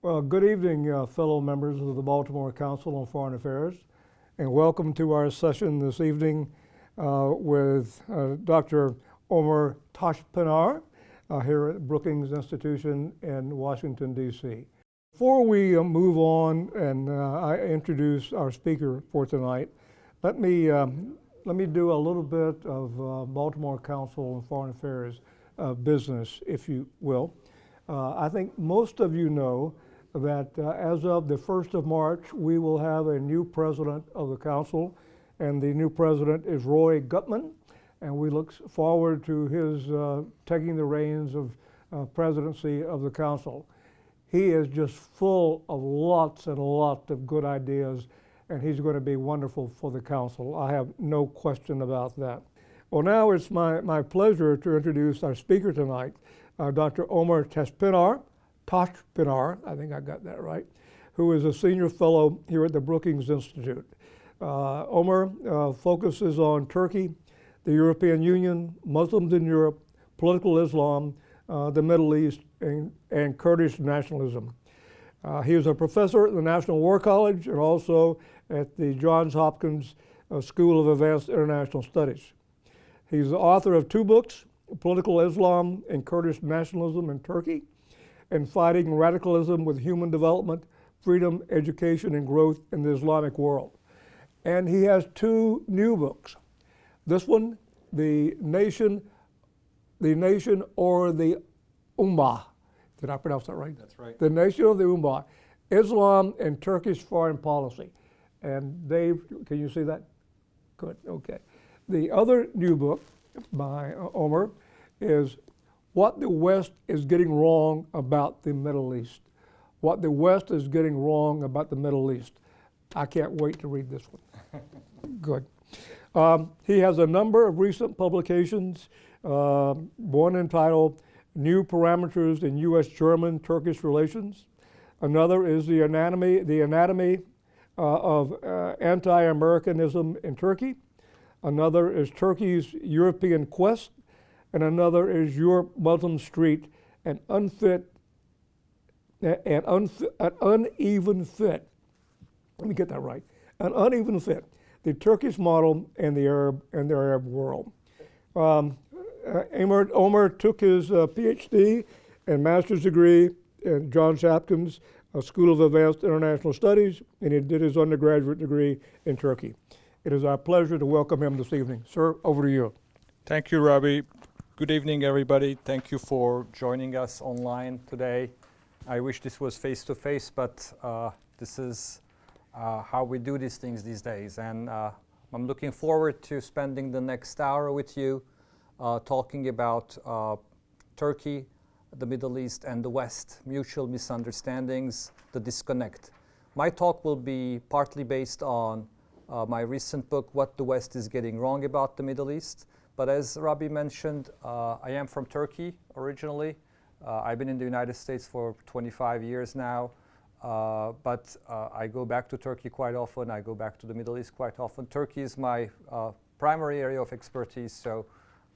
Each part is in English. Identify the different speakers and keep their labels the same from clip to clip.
Speaker 1: Well, good evening, fellow members of the Baltimore Council on Foreign Affairs, and welcome to our session this evening with Dr. Ömer Taşpinar here at Brookings Institution in Washington, D.C. Before we move on and I introduce our speaker for tonight, let me do a little bit of Baltimore Council on Foreign Affairs business, if you will. I think most of you know that as of the 1st of March, we will have a new president of the council, and the new president is Roy Gutman, and we look forward to his taking the reins of presidency of the council. He is just full of lots and lots of good ideas, and he's going to be wonderful for the council. I have no question about that. Well, now it's my pleasure to introduce our speaker tonight, Dr. Ömer Taşpinar, I think I got that right, who is a senior fellow here at the Brookings Institute. Ömer focuses on Turkey, the European Union, Muslims in Europe, political Islam, the Middle East, and Kurdish nationalism. He is a professor at the National War College and also at the Johns Hopkins School of Advanced International Studies. He's the author of 2 books, Political Islam and Kurdish Nationalism in Turkey, and Fighting Radicalism with Human Development, Freedom, Education, and Growth in the Islamic World. And he has 2 new books. This one, The Nation or the Ummah. Did I pronounce that right?
Speaker 2: That's right.
Speaker 1: The Nation of the Ummah, Islam and Turkish Foreign Policy. And Dave, can you see that? Good, okay. The other new book by Ömer is What the West is Getting Wrong About the Middle East. What the West is Getting Wrong About the Middle East. I can't wait to read this one. Good. He has a number of recent publications, one entitled New Parameters in U.S.-German-Turkish Relations. Another is The Anatomy of Anti-Americanism in Turkey. Another is Turkey's European Quest. And another is Europe Muslim Street, an uneven fit. Let me get that right. An uneven fit, the Turkish model and the Arab world. Ömer took his PhD and master's degree at Johns Hopkins School of Advanced International Studies, and he did his undergraduate degree in Turkey. It is our pleasure to welcome him this evening. Sir, over to you.
Speaker 2: Thank you, Robbie. Good evening, everybody. Thank you for joining us online today. I wish this was face-to-face, but this is how we do these things these days. And I'm looking forward to spending the next hour with you talking about Turkey, the Middle East, and the West, mutual misunderstandings, the disconnect. My talk will be partly based on my recent book, What the West is Getting Wrong About the Middle East. But as Robbie mentioned, I am from Turkey originally. I've been in the United States for 25 years now, but I go back to Turkey quite often. I go back to the Middle East quite often. Turkey is my primary area of expertise, so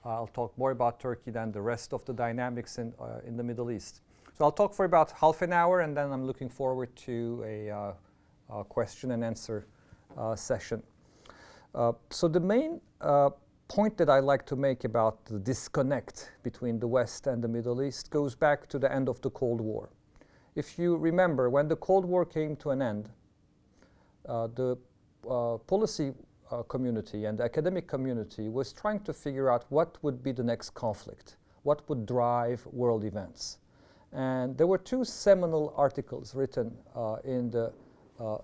Speaker 2: I'll talk more about Turkey than the rest of the dynamics in the Middle East. So I'll talk for about half an hour, and then I'm looking forward to a question and answer session. So the main point that I like to make about the disconnect between the West and the Middle East goes back to the end of the Cold War. If you remember, when the Cold War came to an end, the policy community and the academic community was trying to figure out what would be the next conflict, what would drive world events. And there were 2 seminal articles written in the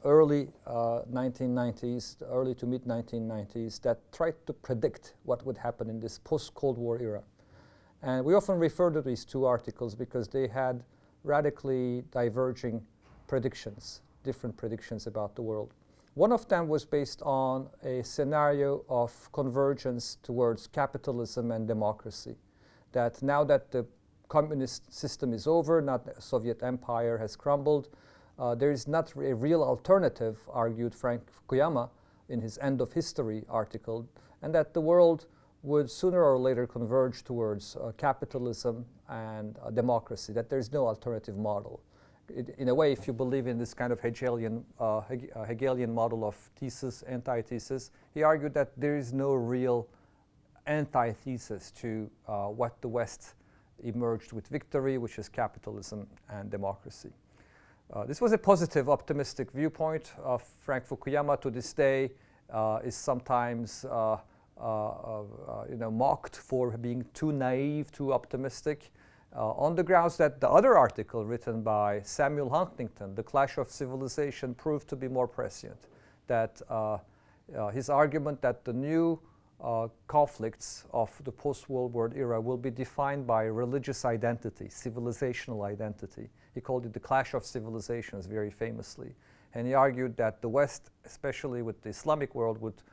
Speaker 2: early 1990s, early to mid 1990s, that tried to predict what would happen in this post-Cold War era. And we often refer to these two articles because they had radically diverging predictions, different predictions about the world. One of them was based on a scenario of convergence towards capitalism and democracy, that now that the communist system is over, not the Soviet Empire has crumbled, there is not a real alternative, argued Frank Fukuyama in his End of History article, and that the world would sooner or later converge towards capitalism and democracy, that there's no alternative model. In a way, if you believe in this kind of Hegelian model of thesis, antithesis, he argued that there is no real antithesis to what the West emerged with victory, which is capitalism and democracy. This was a positive, optimistic viewpoint of Frank Fukuyama. To this day, is sometimes mocked for being too naive, too optimistic, on the grounds that the other article written by Samuel Huntington, The Clash of Civilization, proved to be more prescient. That his argument that the new conflicts of the post-World War era will be defined by religious identity, civilizational identity. He called it the clash of civilizations very famously. And he argued that the West, especially with the Islamic world, would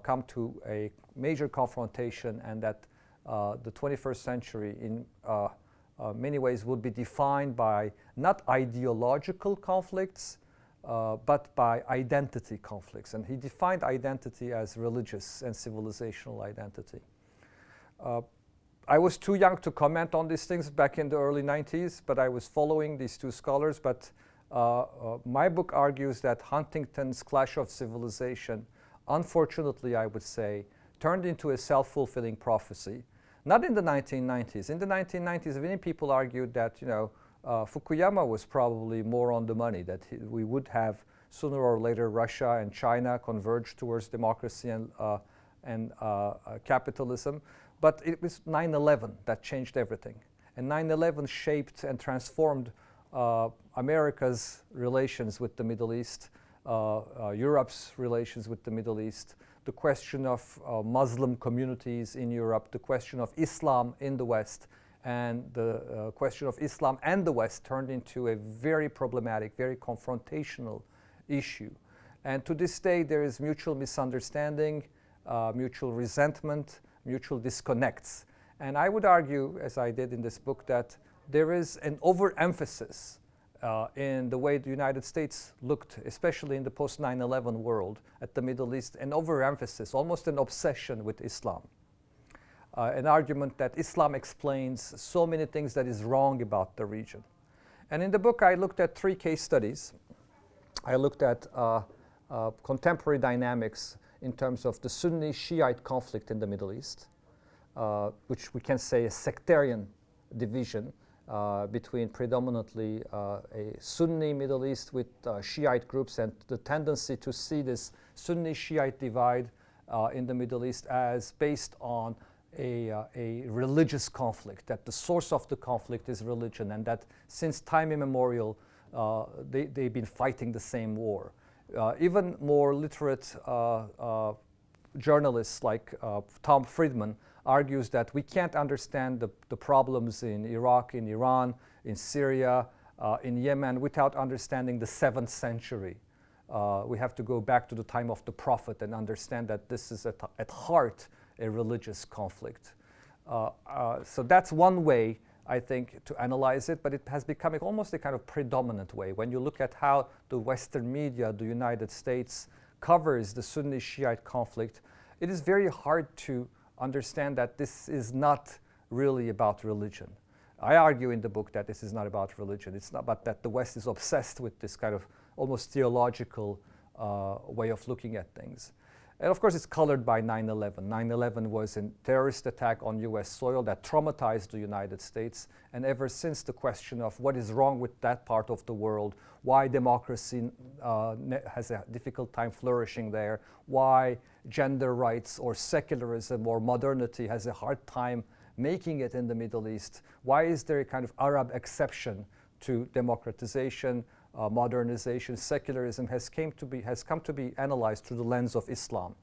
Speaker 2: come to a major confrontation, and that the 21st century in many ways would be defined by not ideological conflicts, but by identity conflicts. And he defined identity as religious and civilizational identity. I was too young to comment on these things back in the early 90s, but I was following these two scholars. But my book argues that Huntington's Clash of Civilization, unfortunately, I would say, turned into a self-fulfilling prophecy. Not in the 1990s. In the 1990s, many people argued that, Fukuyama was probably more on the money, that we would have sooner or later Russia and China converge towards democracy and capitalism. But it was 9/11 that changed everything. And 9/11 shaped and transformed America's relations with the Middle East, Europe's relations with the Middle East, the question of Muslim communities in Europe, the question of Islam in the West, and the question of Islam and the West turned into a very problematic, very confrontational issue. And to this day, there is mutual misunderstanding, mutual resentment, mutual disconnects. And I would argue, as I did in this book, that there is an overemphasis in the way the United States looked, especially in the post-9/11 world, at the Middle East, an overemphasis, almost an obsession with Islam. An argument that Islam explains so many things that is wrong about the region. And in the book, I looked at 3 case studies. I looked at contemporary dynamics in terms of the Sunni-Shiite conflict in the Middle East, which we can say a sectarian division between predominantly a Sunni Middle East with Shiite groups, and the tendency to see this Sunni-Shiite divide in the Middle East as based on a religious conflict, that the source of the conflict is religion, and that since time immemorial they've been fighting the same war. Even more literate journalists like Tom Friedman argues that we can't understand the problems in Iraq, in Iran, in Syria, in Yemen without understanding the 7th century. We have to go back to the time of the Prophet and understand that this is at heart a religious conflict. So that's one way, I think, to analyze it, but it has become almost a kind of predominant way. When you look at how the Western media, the United States, covers the Sunni-Shiite conflict, it is very hard to understand that this is not really about religion. I argue in the book that this is not about religion. It's not, but that the West is obsessed with this kind of almost theological way of looking at things. And of course, it's colored by 9/11. 9/11 was a terrorist attack on US soil that traumatized the United States. And ever since, the question of what is wrong with that part of the world, why democracy has a difficult time flourishing there, why gender rights or secularism or modernity has a hard time making it in the Middle East, why is there a kind of Arab exception to democratization, modernization, secularism has come to be analyzed through the lens of Islam.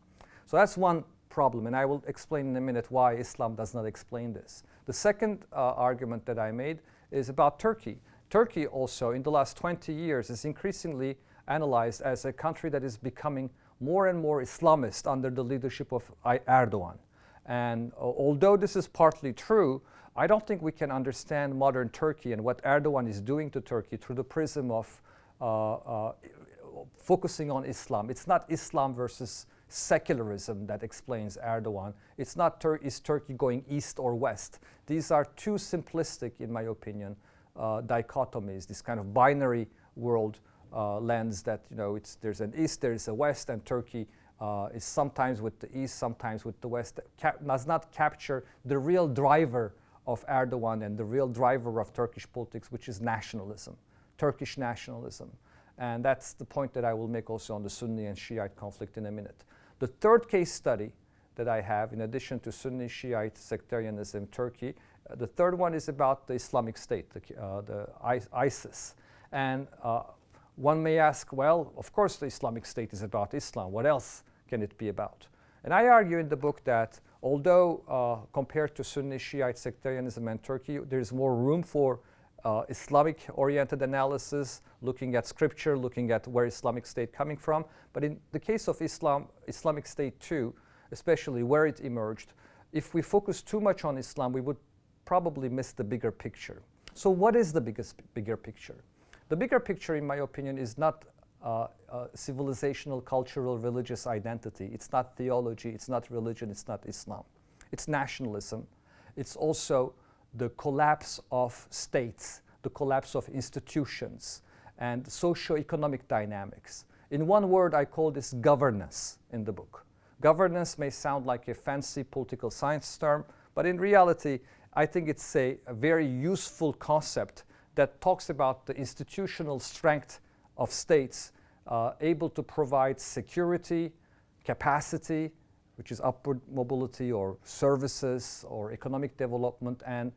Speaker 2: So that's one problem, and I will explain in a minute why Islam does not explain this. The second argument that I made is about Turkey. Turkey also, in the last 20 years, is increasingly analyzed as a country that is becoming more and more Islamist under the leadership of Erdogan. And although this is partly true, I don't think we can understand modern Turkey and what Erdogan is doing to Turkey through the prism of focusing on Islam. It's not Islam versus secularism that explains Erdogan. It's not is Turkey going east or west. These are too simplistic, in my opinion, dichotomies, this kind of binary world lens that, there's an east, there's a west, and Turkey is sometimes with the east, sometimes with the west, does not capture the real driver of Erdogan and the real driver of Turkish politics, which is nationalism, Turkish nationalism. And that's the point that I will make also on the Sunni and Shiite conflict in a minute. The third case study that I have, in addition to Sunni Shiite sectarianism in Turkey, the third one is about the Islamic State, the ISIS. And one may ask, well, of course the Islamic State is about Islam. What else can it be about? And I argue in the book that although compared to Sunni Shiite sectarianism in Turkey, there's more room for Islamic-oriented analysis, looking at scripture, looking at where Islamic State coming from. But in the case of Islamic State too, especially where it emerged, if we focus too much on Islam, we would probably miss the bigger picture. So what is the bigger picture? The bigger picture, in my opinion, is not civilizational, cultural, religious identity. It's not theology, it's not religion, it's not Islam. It's nationalism. It's also the collapse of states, the collapse of institutions, and socio-economic dynamics. In one word, I call this governance in the book. Governance may sound like a fancy political science term, but in reality, I think it's a very useful concept that talks about the institutional strength of states able to provide security, capacity, which is upward mobility or services or economic development, and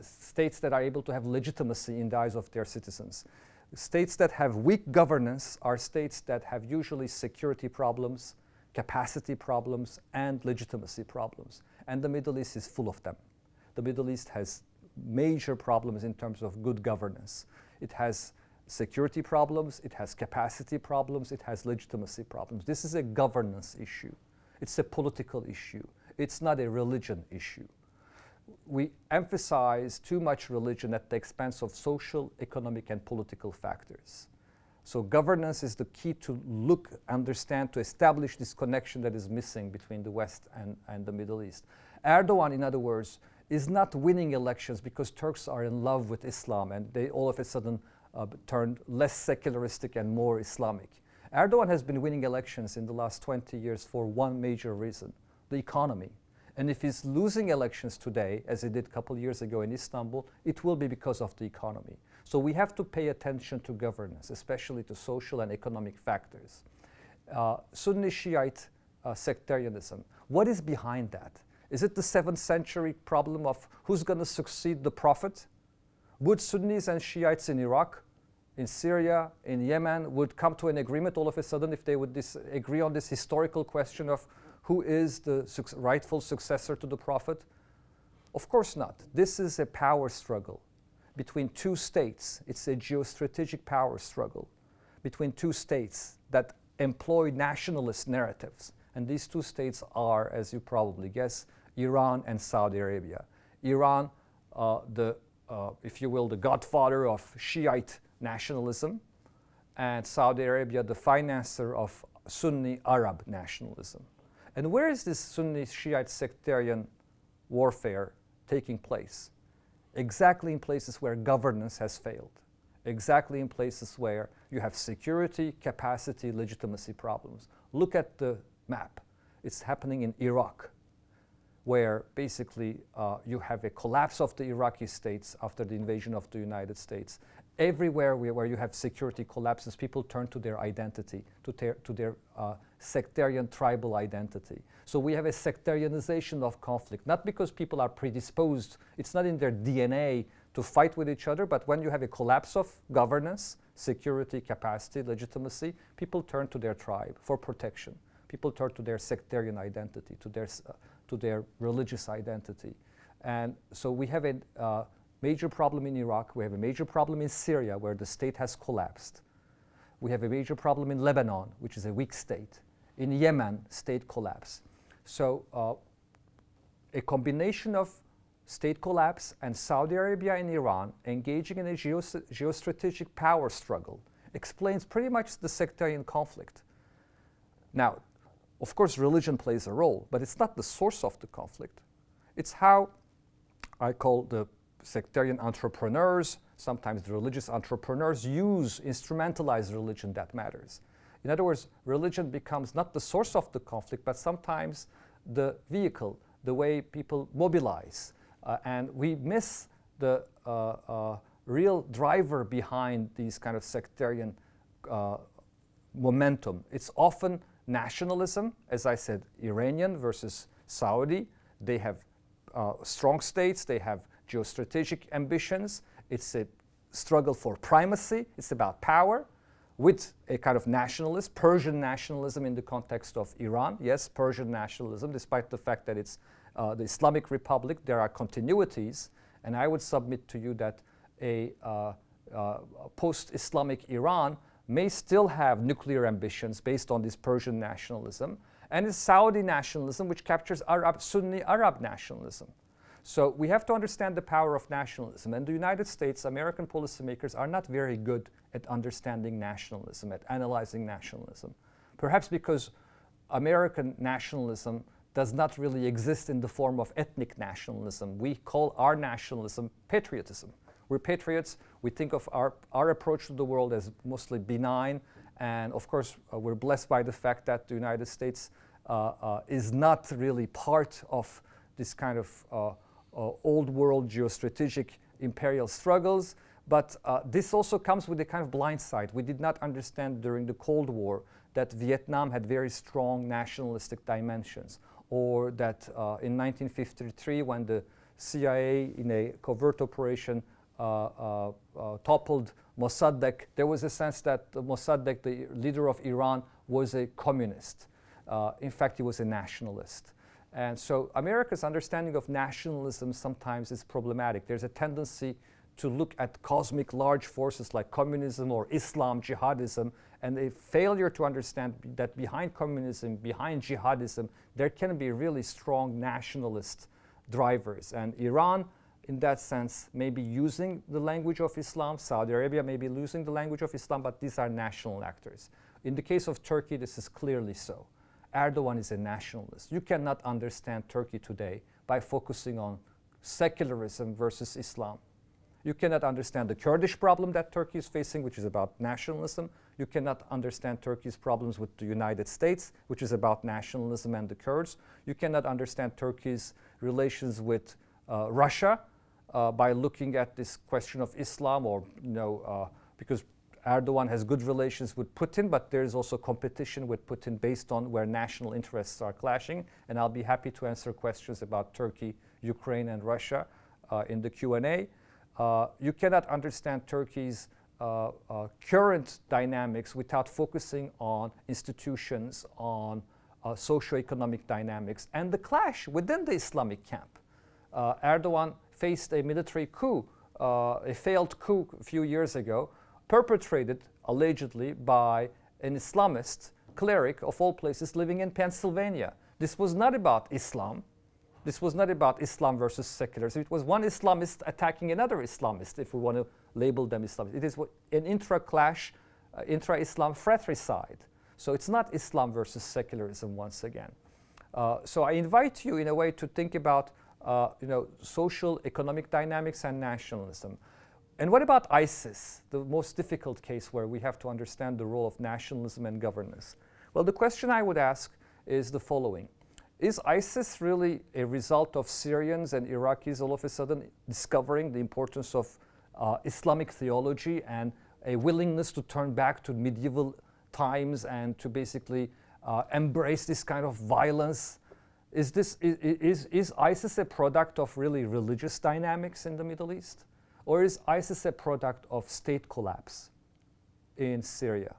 Speaker 2: states that are able to have legitimacy in the eyes of their citizens. States that have weak governance are states that have usually security problems, capacity problems, and legitimacy problems. And the Middle East is full of them. The Middle East has major problems in terms of good governance. It has security problems, it has capacity problems, it has legitimacy problems. This is a governance issue. It's a political issue. It's not a religion issue. We emphasize too much religion at the expense of social, economic, and political factors. So governance is the key to look, understand, to establish this connection that is missing between the West and the Middle East. Erdogan, in other words, is not winning elections because Turks are in love with Islam and they all of a sudden turned less secularistic and more Islamic. Erdogan has been winning elections in the last 20 years for one major reason, the economy. And if he's losing elections today, as he did a couple years ago in Istanbul, it will be because of the economy. So we have to pay attention to governance, especially to social and economic factors. Sunni Shiite sectarianism, what is behind that? Is it the 7th century problem of who's going to succeed the Prophet? Would Sunnis and Shiites in Iraq, in Syria, in Yemen, would come to an agreement all of a sudden if they would agree on this historical question of who is the rightful successor to the Prophet? Of course not. This is a power struggle between two states. It's a geostrategic power struggle between two states that employ nationalist narratives. And these two states are, as you probably guess, Iran and Saudi Arabia. Iran, if you will, the godfather of Shiite nationalism, and Saudi Arabia, the financer of Sunni Arab nationalism. And where is this Sunni Shiite sectarian warfare taking place? Exactly in places where governance has failed. Exactly in places where you have security, capacity, legitimacy problems. Look at the map. It's happening in Iraq, where basically you have a collapse of the Iraqi states after the invasion of the United States. Everywhere where you have security collapses, people turn to their identity, to their sectarian tribal identity. So we have a sectarianization of conflict, not because people are predisposed, it's not in their DNA to fight with each other, but when you have a collapse of governance, security, capacity, legitimacy, people turn to their tribe for protection. People turn to their sectarian identity, to their religious identity. And so we have a major problem in Iraq. We have a major problem in Syria, where the state has collapsed. We have a major problem in Lebanon, which is a weak state. In Yemen, state collapse. So a combination of state collapse and Saudi Arabia and Iran engaging in a geostrategic power struggle explains pretty much the sectarian conflict. Now, of course, religion plays a role, but it's not the source of the conflict. It's how I call the sectarian entrepreneurs, sometimes the religious entrepreneurs, instrumentalize religion that matters. In other words, religion becomes not the source of the conflict, but sometimes the vehicle, the way people mobilize. And we miss the real driver behind these kind of sectarian momentum. It's often nationalism, as I said, Iranian versus Saudi. They have strong states, they have geostrategic ambitions. It's a struggle for primacy, it's about power, with a kind of nationalist, Persian nationalism in the context of Iran. Yes, Persian nationalism, despite the fact that it's the Islamic Republic, there are continuities, and I would submit to you that a post-Islamic Iran may still have nuclear ambitions based on this Persian nationalism, and it's Saudi nationalism, which captures Sunni Arab nationalism. So we have to understand the power of nationalism, and the United States, American policymakers are not very good at understanding nationalism, at analyzing nationalism. Perhaps because American nationalism does not really exist in the form of ethnic nationalism. We call our nationalism patriotism. We're patriots. We think of our approach to the world as mostly benign, and of course we're blessed by the fact that the United States is not really part of this kind of old world geostrategic imperial struggles, but this also comes with a kind of blind side. We did not understand during the Cold War that Vietnam had very strong nationalistic dimensions, or that in 1953, when the CIA in a covert operation toppled Mossadegh, there was a sense that Mossadegh, the leader of Iran, was a communist. In fact, he was a nationalist. And so America's understanding of nationalism sometimes is problematic. There's a tendency to look at cosmic large forces like communism or Islam, jihadism, and a failure to understand that behind communism, behind jihadism, there can be really strong nationalist drivers. And Iran, in that sense, may be using the language of Islam. Saudi Arabia may be losing the language of Islam, but these are national actors. In the case of Turkey, this is clearly so. Erdogan is a nationalist. You cannot understand Turkey today by focusing on secularism versus Islam. You cannot understand the Kurdish problem that Turkey is facing, which is about nationalism. You cannot understand Turkey's problems with the United States, which is about nationalism and the Kurds. You cannot understand Turkey's relations with Russia by looking at this question of Islam, or because Erdogan has good relations with Putin, but there is also competition with Putin based on where national interests are clashing. And I'll be happy to answer questions about Turkey, Ukraine, and Russia in the Q&A. You cannot understand Turkey's current dynamics without focusing on institutions, on socioeconomic dynamics, and the clash within the Islamic camp. Erdogan faced a military coup, a failed coup a few years ago, perpetrated allegedly by an Islamist cleric of all places living in Pennsylvania. This was not about Islam. This was not about Islam versus secularism. It was one Islamist attacking another Islamist, if we want to label them Islamist. It is an intra-clash, intra-Islam fratricide. So it's not Islam versus secularism once again. So I invite you in a way to think about social, economic dynamics and nationalism. And what about ISIS, the most difficult case where we have to understand the role of nationalism and governance? Well, the question I would ask is the following. Is ISIS really a result of Syrians and Iraqis all of a sudden discovering the importance of Islamic theology and a willingness to turn back to medieval times and to basically embrace this kind of violence? Is ISIS a product of really religious dynamics in the Middle East? Or is ISIS a product of state collapse in Syria,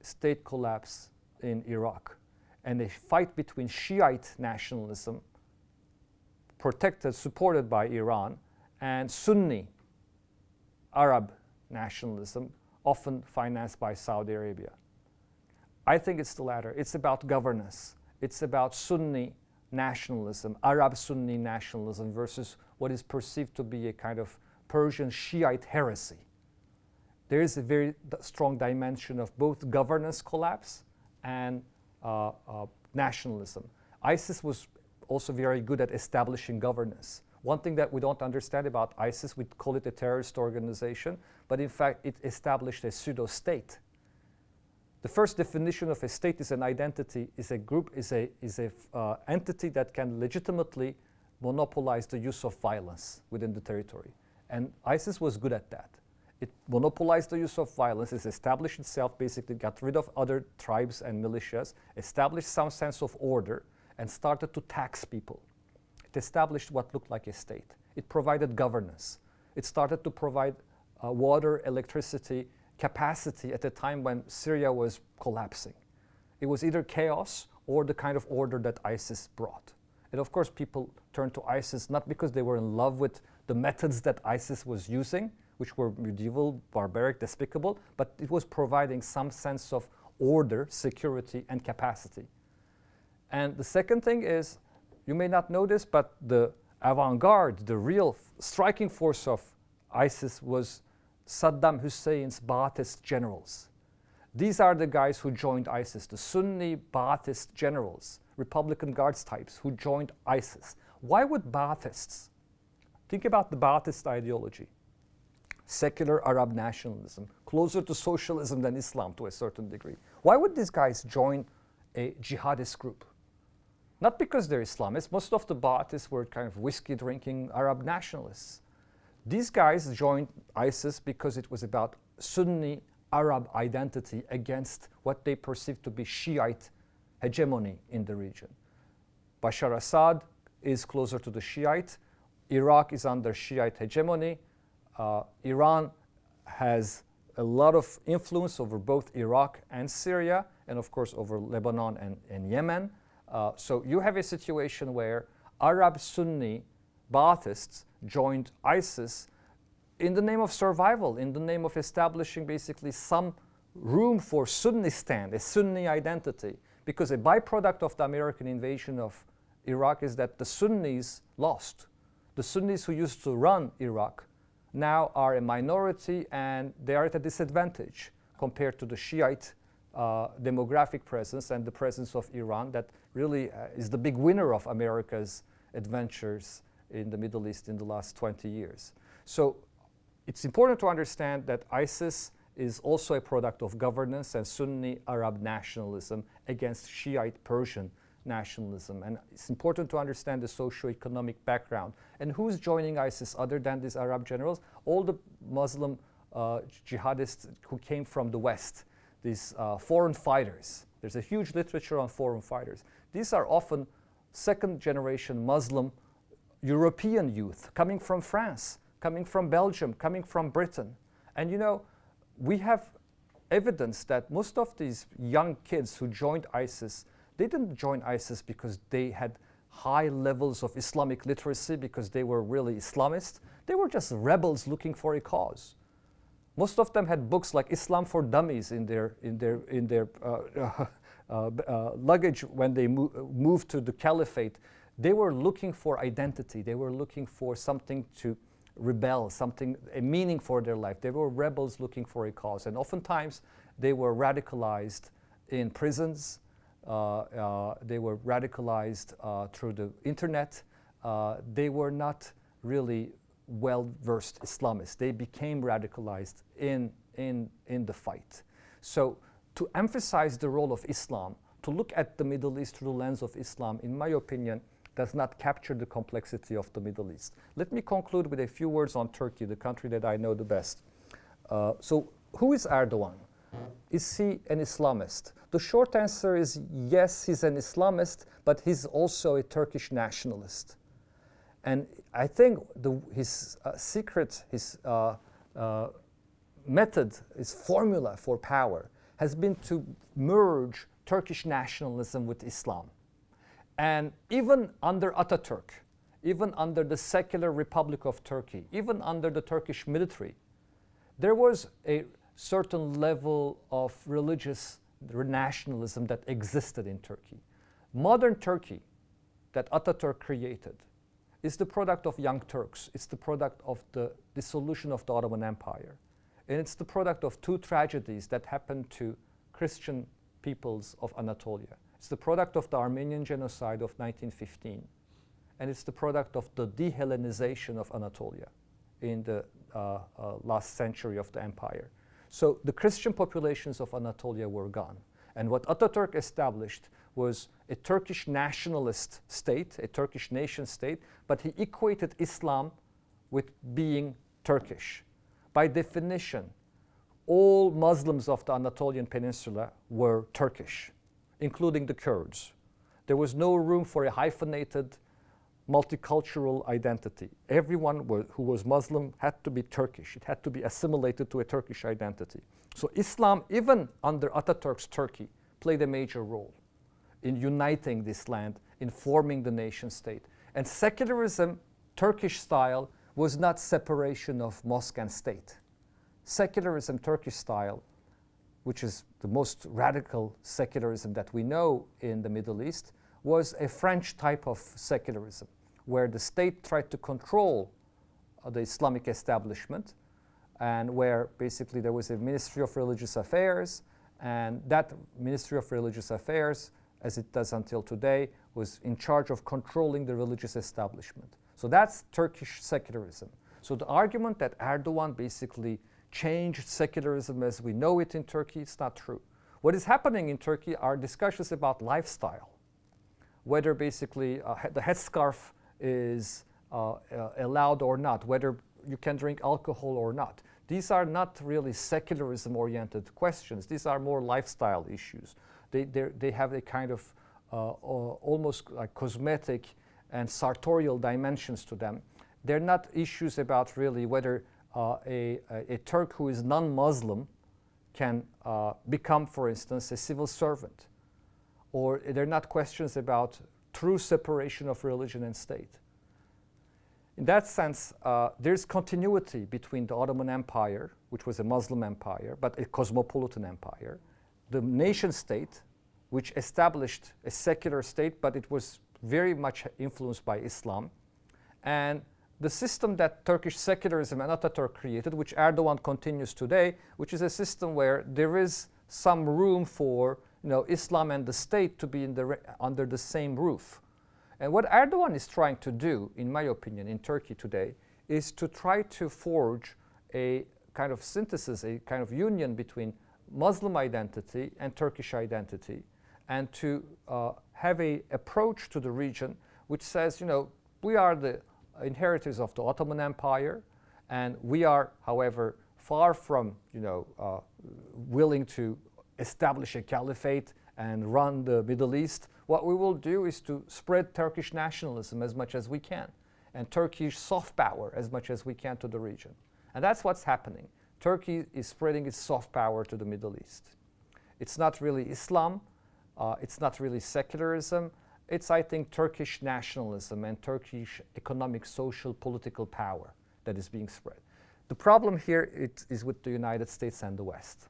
Speaker 2: state collapse in Iraq, and a fight between Shiite nationalism, protected, supported by Iran, and Sunni Arab nationalism, often financed by Saudi Arabia. I think it's the latter. It's about governance. It's about Sunni nationalism, Arab Sunni nationalism versus what is perceived to be a kind of Persian Shiite heresy. There is a very strong dimension of both governance collapse and nationalism. ISIS was also very good at establishing governance. One thing that we don't understand about ISIS, we call it a terrorist organization, but in fact it established a pseudo-state. The first definition of a state is an identity, is a group, is a entity that can legitimately monopolize the use of violence within the territory. And ISIS was good at that. It monopolized the use of violence, it established itself, basically got rid of other tribes and militias, established some sense of order, and started to tax people. It established what looked like a state. It provided governance. It started to provide water, electricity, capacity at a time when Syria was collapsing. It was either chaos or the kind of order that ISIS brought. And of course, people turned to ISIS not because they were in love with the methods that ISIS was using, which were medieval, barbaric, despicable, but it was providing some sense of order, security, and capacity. And the second thing is, you may not know this, but the avant-garde, the real striking force of ISIS was Saddam Hussein's Ba'athist generals. These are the guys who joined ISIS, the Sunni Ba'athist generals, Republican Guards types who joined ISIS. Why would Ba'athists? Think about the Ba'athist ideology. Secular Arab nationalism, closer to socialism than Islam to a certain degree. Why would these guys join a jihadist group? Not because they're Islamists. Most of the Ba'athists were kind of whiskey-drinking Arab nationalists. These guys joined ISIS because it was about Sunni Arab identity against what they perceived to be Shiite hegemony in the region. Bashar Assad is closer to the Shiite. Iraq is under Shiite hegemony. Iran has a lot of influence over both Iraq and Syria, and of course over Lebanon and Yemen. So you have a situation where Arab Sunni Ba'athists joined ISIS in the name of survival, in the name of establishing basically some room for Sunnistan, a Sunni identity. Because a byproduct of the American invasion of Iraq is that the Sunnis lost. The Sunnis who used to run Iraq now are a minority and they are at a disadvantage compared to the Shiite demographic presence and the presence of Iran that really is the big winner of America's adventures in the Middle East in the last 20 years. So it's important to understand that ISIS is also a product of governance and Sunni Arab nationalism against Shiite Persian nationalism. And it's important to understand the socio-economic background. And who's joining ISIS other than these Arab generals? All the Muslim jihadists who came from the West, these foreign fighters. There's a huge literature on foreign fighters. These are often second-generation Muslim European youth coming from France, coming from Belgium, coming from Britain. And you know, we have evidence that most of these young kids who joined ISIS, they didn't join ISIS because they had high levels of Islamic literacy, because they were really Islamist. They were just rebels looking for a cause. Most of them had books like Islam for Dummies in their luggage when they moved to the caliphate. They were looking for identity. They were looking for something to rebel, a meaning for their life. They were rebels looking for a cause. And oftentimes, they were radicalized in prisons. They were radicalized through the internet. They were not really well-versed Islamists. They became radicalized in the fight. So to emphasize the role of Islam, to look at the Middle East through the lens of Islam, in my opinion, does not capture the complexity of the Middle East. Let me conclude with a few words on Turkey, the country that I know the best. So who is Erdogan? Is he an Islamist? The short answer is yes, he's an Islamist, but he's also a Turkish nationalist. And I think his secret, his method, his formula for power has been to merge Turkish nationalism with Islam. And even under Ataturk, even under the secular Republic of Turkey, even under the Turkish military, there was a certain level of religious nationalism that existed in Turkey. Modern Turkey that Ataturk created is the product of young Turks. It's the product of the dissolution of the Ottoman Empire. And it's the product of two tragedies that happened to Christian peoples of Anatolia. It's the product of the Armenian genocide of 1915. And it's the product of the de-Hellenization of Anatolia in the last century of the empire. So the Christian populations of Anatolia were gone. And what Ataturk established was a Turkish nationalist state, a Turkish nation state, but he equated Islam with being Turkish. By definition, all Muslims of the Anatolian Peninsula were Turkish, including the Kurds. There was no room for a hyphenated multicultural identity. Everyone who was Muslim had to be Turkish. It had to be assimilated to a Turkish identity. So Islam, even under Ataturk's Turkey, played a major role in uniting this land, in forming the nation state. And secularism, Turkish style, was not separation of mosque and state. Secularism, Turkish style, which is the most radical secularism that we know in the Middle East, was a French type of secularism, where the state tried to control the Islamic establishment, and where basically there was a Ministry of Religious Affairs, and that Ministry of Religious Affairs, as it does until today, was in charge of controlling the religious establishment. So that's Turkish secularism. So the argument that Erdogan basically changed secularism as we know it in Turkey, it's not true. What is happening in Turkey are discussions about lifestyle, whether basically the headscarf is allowed or not, whether you can drink alcohol or not. These are not really secularism-oriented questions. These are more lifestyle issues. They have a kind of almost like cosmetic and sartorial dimensions to them. They're not issues about really whether a Turk who is non-Muslim can become, for instance, a civil servant. Or they're not questions about true separation of religion and state. In that sense, there's continuity between the Ottoman Empire, which was a Muslim empire, but a cosmopolitan empire, the nation state, which established a secular state, but it was very much influenced by Islam, and the system that Turkish secularism and Ataturk created, which Erdogan continues today, which is a system where there is some room for Islam and the state to be under the same roof. And what Erdogan is trying to do, in my opinion, in Turkey today, is to try to forge a kind of synthesis, a kind of union between Muslim identity and Turkish identity, and to have an approach to the region which says, we are the inheritors of the Ottoman Empire, and we are, however, far from, willing to establish a caliphate and run the Middle East. What we will do is to spread Turkish nationalism as much as we can, and Turkish soft power as much as we can to the region. And that's what's happening. Turkey is spreading its soft power to the Middle East. It's not really Islam, it's not really secularism, it's, I think, Turkish nationalism and Turkish economic, social, political power that is being spread. The problem here is with the United States and the West.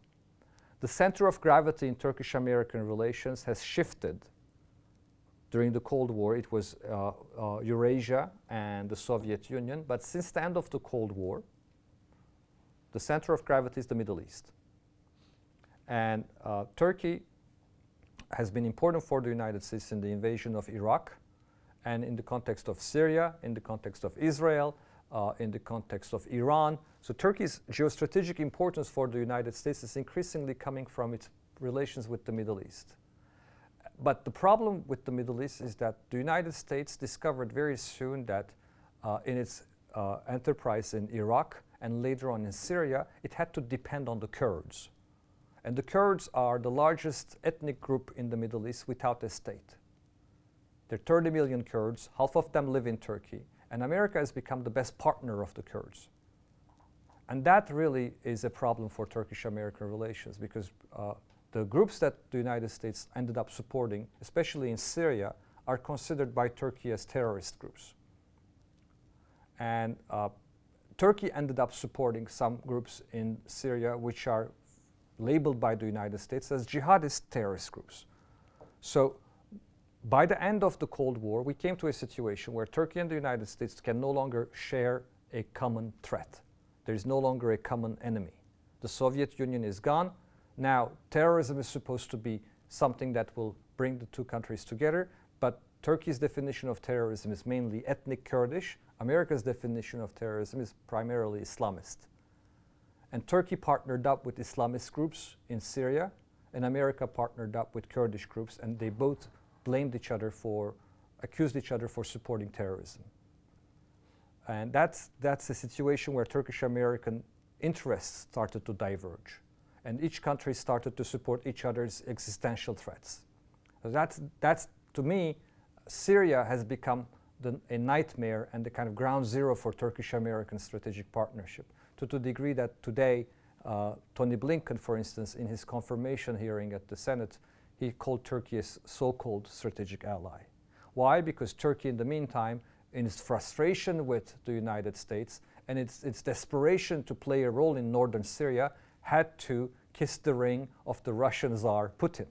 Speaker 2: The center of gravity in Turkish-American relations has shifted. During the Cold War, it was Eurasia and the Soviet Union, but since the end of the Cold War, the center of gravity is the Middle East. And Turkey has been important for the United States in the invasion of Iraq, and in the context of Syria, in the context of Israel, in the context of Iran. So Turkey's geostrategic importance for the United States is increasingly coming from its relations with the Middle East. But the problem with the Middle East is that the United States discovered very soon that in its enterprise in Iraq and later on in Syria, it had to depend on the Kurds. And the Kurds are the largest ethnic group in the Middle East without a state. There are 30 million Kurds, half of them live in Turkey, and America has become the best partner of the Kurds. And that really is a problem for Turkish-American relations, because the groups that the United States ended up supporting, especially in Syria, are considered by Turkey as terrorist groups. And Turkey ended up supporting some groups in Syria which are labeled by the United States as jihadist terrorist groups. So by the end of the Cold War, we came to a situation where Turkey and the United States can no longer share a common threat. There is no longer a common enemy. The Soviet Union is gone. Now, terrorism is supposed to be something that will bring the two countries together, but Turkey's definition of terrorism is mainly ethnic Kurdish. America's definition of terrorism is primarily Islamist. And Turkey partnered up with Islamist groups in Syria, and America partnered up with Kurdish groups, and they both accused each other for supporting terrorism. And that's a situation where Turkish-American interests started to diverge. And each country started to support each other's existential threats. So that's to me, Syria has become a nightmare and the kind of ground zero for Turkish-American strategic partnership, to the degree that today, Tony Blinken, for instance, in his confirmation hearing at the Senate, he called Turkey a so-called strategic ally. Why? Because Turkey, in the meantime, in its frustration with the United States and its desperation to play a role in northern Syria, had to kiss the ring of the Russian Tsar Putin.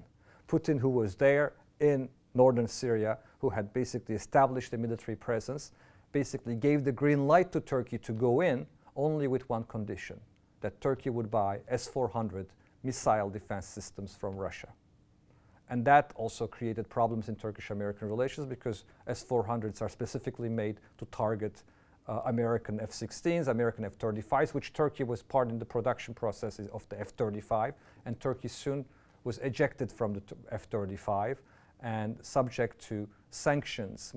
Speaker 2: Putin, who was there in northern Syria, who had basically established a military presence, basically gave the green light to Turkey to go in, only with one condition, that Turkey would buy S-400 missile defense systems from Russia. And that also created problems in Turkish-American relations, because S-400s are specifically made to target American F-16s, American F-35s, which Turkey was part in the production process of the F-35, and Turkey soon was ejected from the F-35 and subject to sanctions,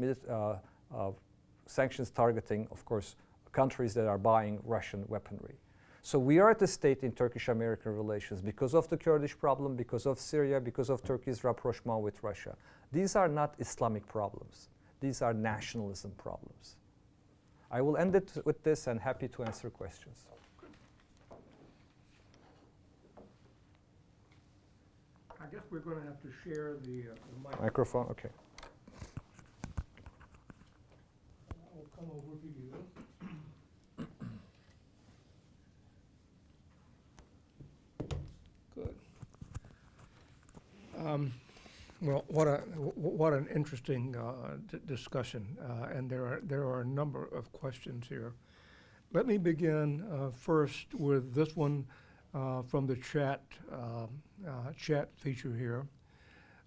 Speaker 2: sanctions targeting, of course, countries that are buying Russian weaponry. So we are at a state in Turkish-American relations because of the Kurdish problem, because of Syria, because of Turkey's rapprochement with Russia. These are not Islamic problems. These are nationalism problems. I will end it with this and happy to answer questions.
Speaker 1: I guess we're going to have to share the
Speaker 2: Microphone, okay.
Speaker 1: I'll come over to you. Good. Well, what an interesting discussion, and there are a number of questions here. Let me begin first with this one from the chat feature here.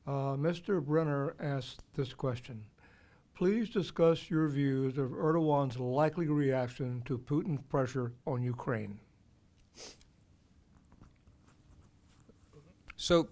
Speaker 1: Mr. Brenner asked this question: please discuss your views of Erdogan's likely reaction to Putin's pressure on Ukraine.
Speaker 3: So,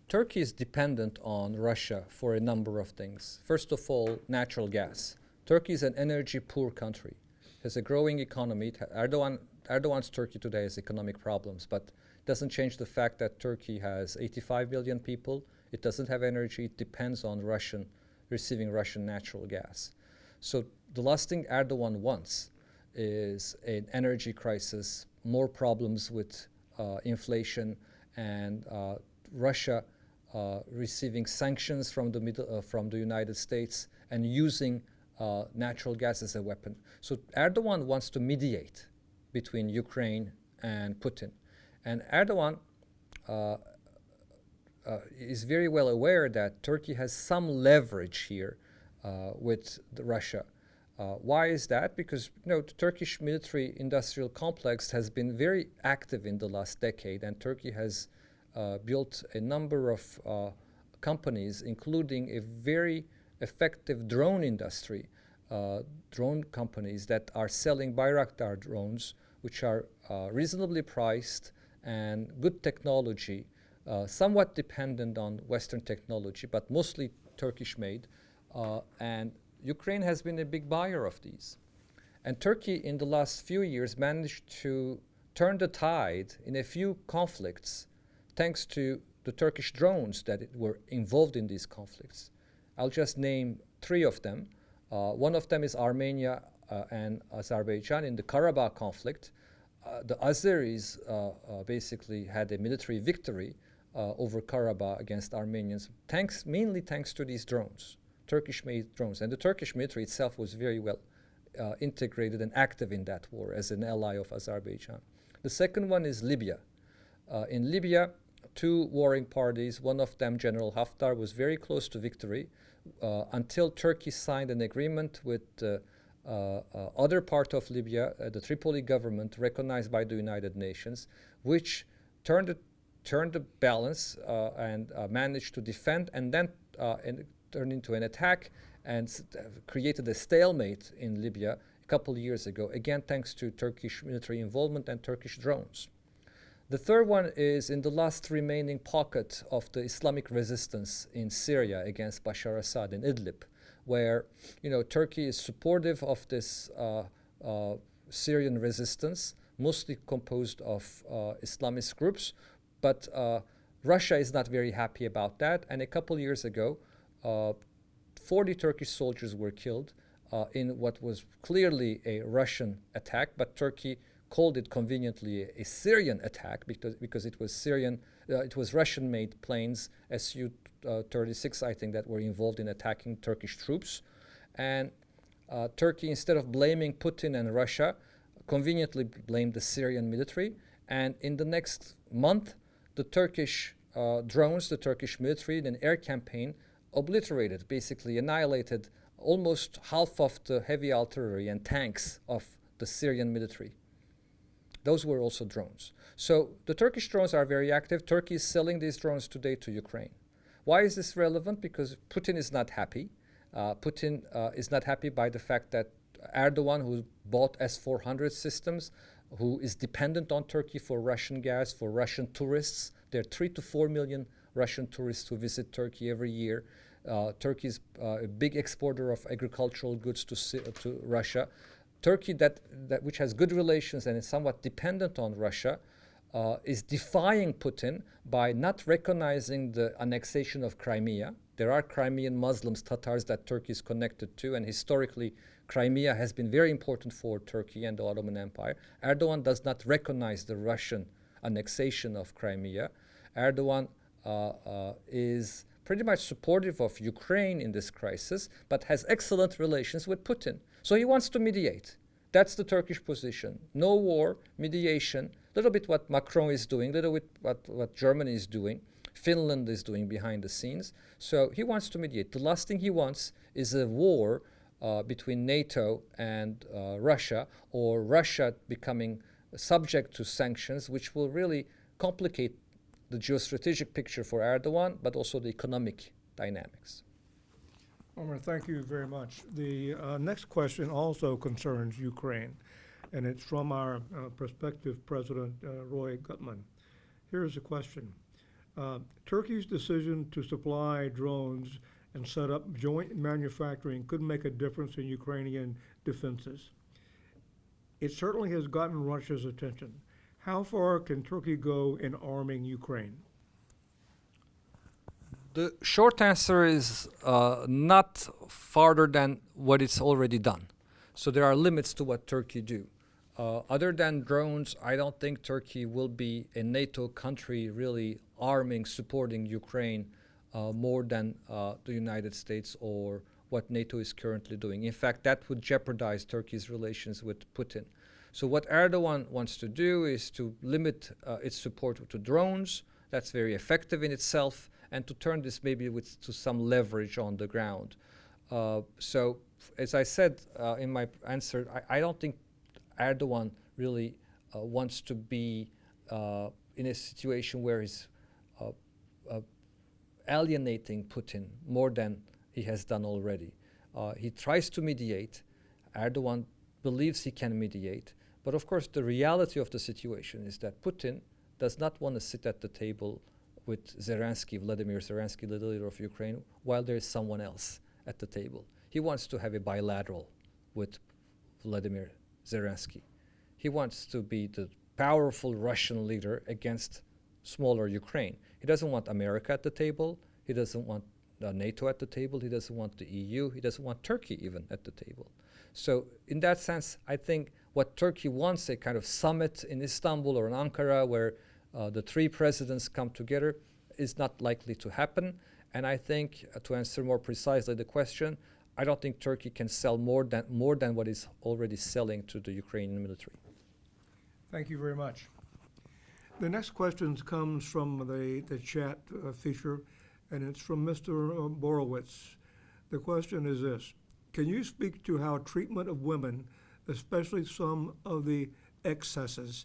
Speaker 3: Turkey is dependent on Russia for a number of things. First of all, natural gas. Turkey is an energy-poor country. It has a growing economy. Erdogan's Turkey today has economic problems, but it doesn't change the fact that Turkey has 85 million people. It doesn't have energy. It depends on receiving Russian natural gas. So the last thing Erdogan wants is an energy crisis, more problems with inflation, and Russia receiving sanctions from the United States and using natural gas as a weapon. So Erdogan wants to mediate between Ukraine and Putin. And Erdogan is very well aware that Turkey has some leverage here with Russia. Why is that? Because the Turkish military-industrial complex has been very active in the last decade, and Turkey has built a number of companies, including a very effective drone industry, drone companies that are selling Bayraktar drones, which are reasonably priced and good technology, somewhat dependent on Western technology, but mostly Turkish-made, and Ukraine has been a big buyer of these. And Turkey, in the last few years, managed to turn the tide in a few conflicts thanks to the Turkish drones that were involved in these conflicts. I'll just name three of them. One of them is Armenia and Azerbaijan in the Karabakh conflict. The Azeris basically had a military victory over Karabakh against Armenians, mainly thanks to these drones. Turkish-made drones, and the Turkish military itself was very well integrated and active in that war as an ally of Azerbaijan. The second one is Libya. In Libya, two warring parties, one of them, General Haftar, was very close to victory until Turkey signed an agreement with the other part of Libya, the Tripoli government, recognized by the United Nations, which turned the balance and managed to defend and then turned into an attack and created a stalemate in Libya a couple of years ago, again thanks to Turkish military involvement and Turkish drones. The third one is in the last remaining pocket of the Islamic resistance in Syria against Bashar Assad in Idlib, where Turkey is supportive of this Syrian resistance, mostly composed of Islamist groups, but Russia is not very happy about that. And a couple years ago, 40 Turkish soldiers were killed in what was clearly a Russian attack, but Turkey called it conveniently a Syrian attack because it was Syrian. It was Russian-made planes, Su-36, I think, that were involved in attacking Turkish troops. And Turkey, instead of blaming Putin and Russia, conveniently blamed the Syrian military. And in the next month, the Turkish drones, the Turkish military, in an air campaign, obliterated, basically annihilated almost half of the heavy artillery and tanks of the Syrian military. Those were also drones. So the Turkish drones are very active. Turkey is selling these drones today to Ukraine. Why is this relevant? Because Putin is not happy. Putin is not happy by the fact that Erdogan, who bought S-400 systems, who is dependent on Turkey for Russian gas, for Russian tourists. There are 3 to 4 million Russian tourists who visit Turkey every year. Turkey is a big exporter of agricultural goods to Russia. Turkey, which has good relations and is somewhat dependent on Russia, is defying Putin by not recognizing the annexation of Crimea. There are Crimean Muslims, Tatars, that Turkey is connected to, and historically Crimea has been very important for Turkey and the Ottoman Empire. Erdogan does not recognize the Russian annexation of Crimea. Erdogan is pretty much supportive of Ukraine in this crisis, but has excellent relations with Putin. So he wants to mediate. That's the Turkish position. No war, mediation, a little bit what Macron is doing, a little bit what Germany is doing, Finland is doing behind the scenes. So he wants to mediate. The last thing he wants is a war between NATO and Russia, or Russia becoming subject to sanctions, which will really complicate the geostrategic picture for Erdogan, but also the economic dynamics.
Speaker 1: Ömer, thank you very much. The next question also concerns Ukraine, and it's from our prospective President, Roy Gutman. Here's the question. Turkey's decision to supply drones and set up joint manufacturing could make a difference in Ukrainian defenses. It certainly has gotten Russia's attention. How far can Turkey go in arming Ukraine?
Speaker 3: The short answer is not farther than what it's already done. So there are limits to what Turkey do. Other than drones, I don't think Turkey will be a NATO country really arming, supporting Ukraine more than the United States or what NATO is currently doing. In fact, that would jeopardize Turkey's relations with Putin. So what Erdogan wants to do is to limit its support to drones. That's very effective in itself, and to turn this maybe to some leverage on the ground. So as I said in my answer, I don't think Erdogan really wants to be in a situation where he's alienating Putin more than he has done already. He tries to mediate. Erdogan believes he can mediate. But of course, the reality of the situation is that Putin does not want to sit at the table with Zelensky, Vladimir Zelensky, the leader of Ukraine, while there is someone else at the table. He wants to have a bilateral with Vladimir Zelensky. He wants to be the powerful Russian leader against smaller Ukraine. He doesn't want America at the table. He doesn't want NATO at the table. He doesn't want the EU. He doesn't want Turkey even at the table. So in that sense, I think what Turkey wants, a kind of summit in Istanbul or in Ankara where the three presidents come together, is not likely to happen. And I think, to answer more precisely the question, I don't think Turkey can sell more than what is already selling to the Ukrainian military.
Speaker 1: Thank you very much. The next question comes from the chat feature, and it's from Mr. Borowitz. The question is this: can you speak to how treatment of women, especially some of the excesses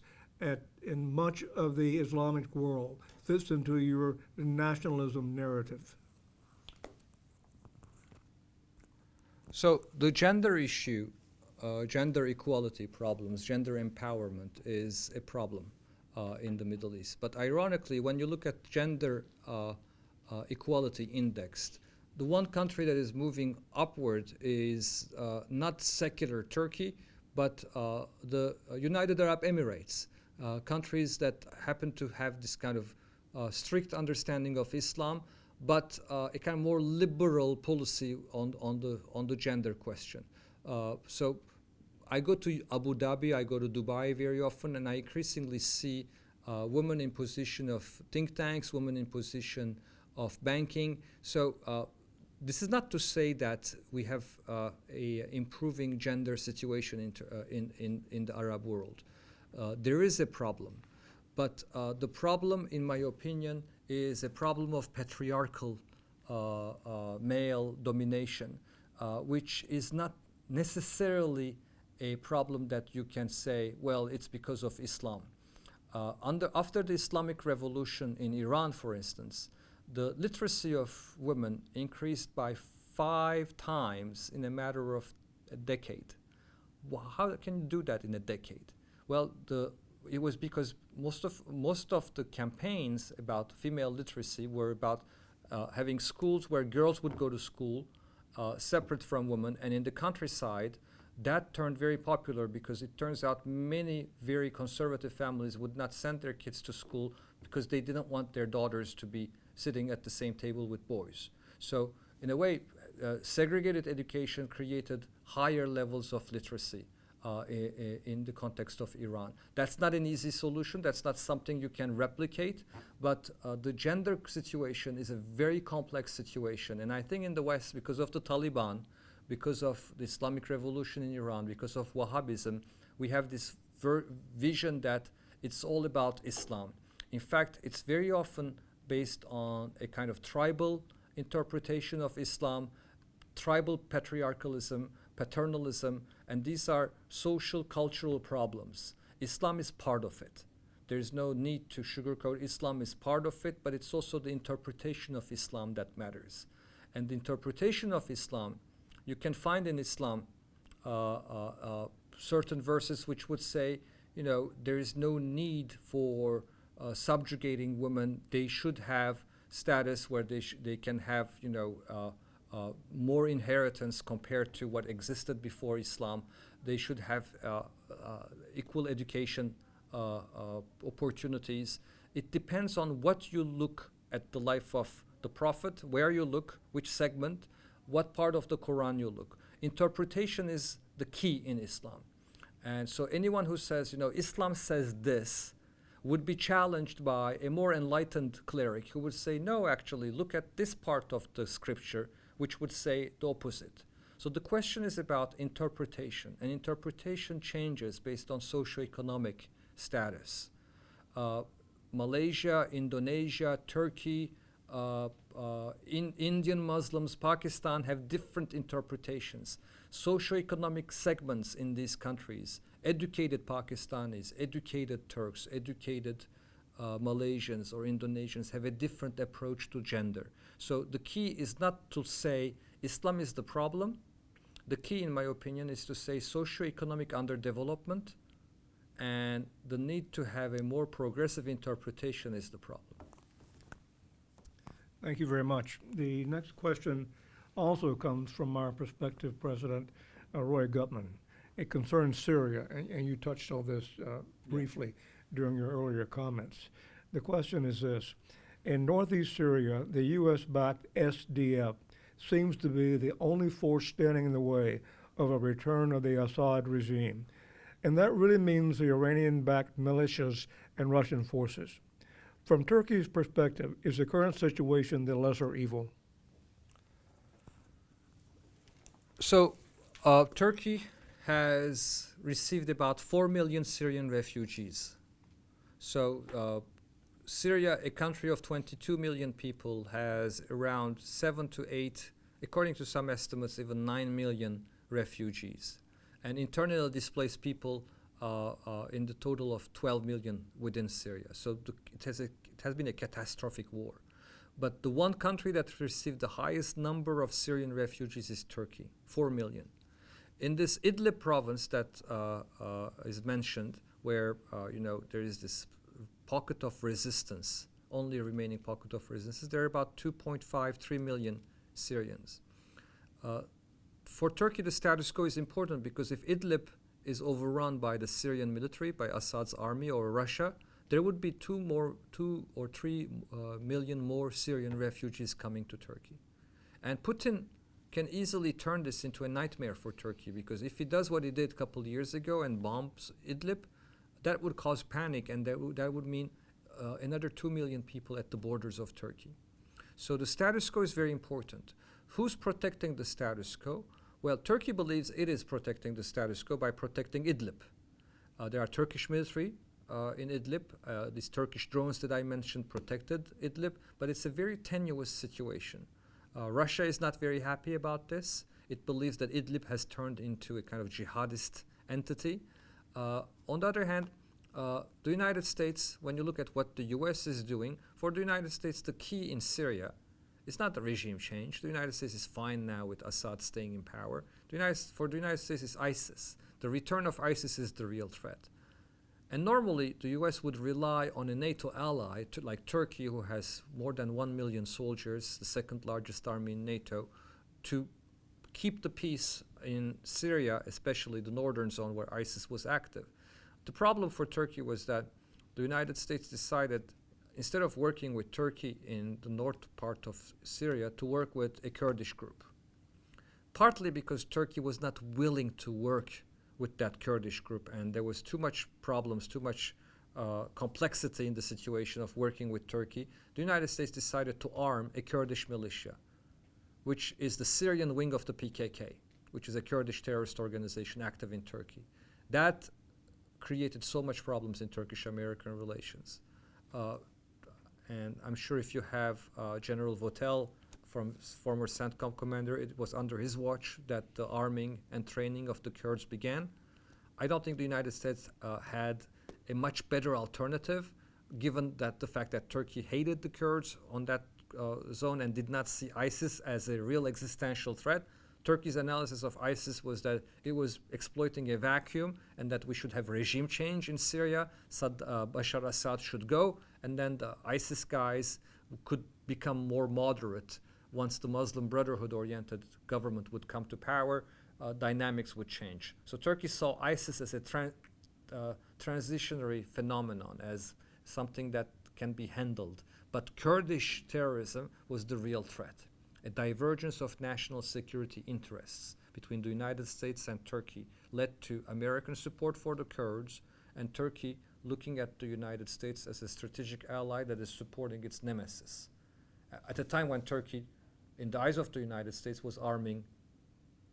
Speaker 1: in much of the Islamic world, fits into your nationalism narrative?
Speaker 3: So the gender issue, gender equality problems, gender empowerment is a problem in the Middle East. But ironically, when you look at gender equality indexed, the one country that is moving upward is not secular Turkey, but the United Arab Emirates, countries that happen to have this kind of strict understanding of Islam, but a kind of more liberal policy on the gender question. So I go to Abu Dhabi, I go to Dubai very often, and I increasingly see women in position of think tanks, women in position of banking. So this is not to say that we have a improving gender situation in the Arab world. There is a problem, but the problem, in my opinion, is a problem of patriarchal male domination, which is not necessarily a problem that you can say, well, it's because of Islam. After the Islamic Revolution in Iran, for instance, the literacy of women increased by 5 times in a matter of a decade. How can you do that in a decade? Well, it was because most of the campaigns about female literacy were about having schools where girls would go to school separate from women, and in the countryside, that turned very popular because it turns out many very conservative families would not send their kids to school because they didn't want their daughters to be sitting at the same table with boys. So in a way, segregated education created higher levels of literacy in the context of Iran. That's not an easy solution. That's not something you can replicate. But the gender situation is a very complex situation. And I think in the West, because of the Taliban, because of the Islamic Revolution in Iran, because of Wahhabism, we have this vision that it's all about Islam. In fact, it's very often based on a kind of tribal interpretation of Islam, tribal patriarchalism, paternalism, and these are social, cultural problems. Islam is part of it. There is no need to sugarcoat. Islam is part of it, but it's also the interpretation of Islam that matters. And the interpretation of Islam, you can find in Islam certain verses which would say, you know, there is no need for subjugating women. They should have status where they can have, you know, more inheritance compared to what existed before Islam. They should have equal education opportunities. It depends on what you look at the life of the Prophet, where you look, which segment, what part of the Quran you look. Interpretation is the key in Islam. And so anyone who says, you know, Islam says this, would be challenged by a more enlightened cleric who would say, no, actually, look at this part of the scripture, which would say the opposite. So the question is about interpretation, and interpretation changes based on socioeconomic status. Malaysia, Indonesia, Turkey, Indian Muslims, Pakistan have different interpretations. Socioeconomic segments in these countries, educated Pakistanis, educated Turks, educated Malaysians or Indonesians have a different approach to gender. So the key is not to say Islam is the problem. The key, in my opinion, is to say socioeconomic underdevelopment and the need to have a more progressive interpretation is the problem.
Speaker 1: Thank you very much. The next question also comes from our prospective President, Roy Gutman. It concerns Syria, and you touched on this briefly during your earlier comments. The question is this: in northeast Syria, the U.S.-backed SDF seems to be the only force standing in the way of a return of the Assad regime. And that really means the Iranian-backed militias and Russian forces. From Turkey's perspective, is the current situation the lesser evil?
Speaker 3: So, Turkey has received about 4 million Syrian refugees. So, Syria, a country of 22 million people, has around 7 to 8, according to some estimates, even 9 million refugees. And internally displaced people in the total of 12 million within Syria. So it has been a catastrophic war. But the one country that received the highest number of Syrian refugees is Turkey, 4 million. In this Idlib province that is mentioned, where there is this pocket of resistance, only remaining pocket of resistance, there are about 2.5, 3 million Syrians. For Turkey, the status quo is important because if Idlib is overrun by the Syrian military, by Assad's army or Russia, there would be 2 or 3 million more Syrian refugees coming to Turkey. And Putin can easily turn this into a nightmare for Turkey, because if he does what he did a couple of years ago and bombs Idlib, that would cause panic, and that would mean another 2 million people at the borders of Turkey. So the status quo is very important. Who's protecting the status quo? Well, Turkey believes it is protecting the status quo by protecting Idlib. There are Turkish military in Idlib. These Turkish drones that I mentioned protected Idlib, but it's a very tenuous situation. Russia is not very happy about this. It believes that Idlib has turned into a kind of jihadist entity. On the other hand, the United States, when you look at what the US is doing, for the United States, the key in Syria is not the regime change. The United States is fine now with Assad staying in power. For the United States, it's ISIS. The return of ISIS is the real threat. And normally, the US would rely on a NATO ally, like Turkey, who has more than 1 million soldiers, the second largest army in NATO, to keep the peace in Syria, especially the northern zone where ISIS was active. The problem for Turkey was that the United States decided, instead of working with Turkey in the north part of Syria, to work with a Kurdish group. Partly because Turkey was not willing to work with that Kurdish group, and there was too much problems, too much complexity in the situation of working with Turkey. The United States decided to arm a Kurdish militia, which is the Syrian wing of the PKK, which is a Kurdish terrorist organization active in Turkey. That created so much problems in Turkish-American relations. And I'm sure if you have General Votel, from former CENTCOM commander, it was under his watch that the arming and training of the Kurds began. I don't think the United States had a much better alternative, given that the fact that Turkey hated the Kurds on that zone and did not see ISIS as a real existential threat. Turkey's analysis of ISIS was that it was exploiting a vacuum and that we should have regime change in Syria. Bashar Assad should go, and then the ISIS guys could become more moderate. Once the Muslim Brotherhood-oriented government would come to power, dynamics would change. So Turkey saw ISIS as a transitionary phenomenon, as something that can be handled. But Kurdish terrorism was the real threat. A divergence of national security interests between the United States and Turkey led to American support for the Kurds, and Turkey looking at the United States as a strategic ally that is supporting its nemesis. At a time when Turkey, in the eyes of the United States, was arming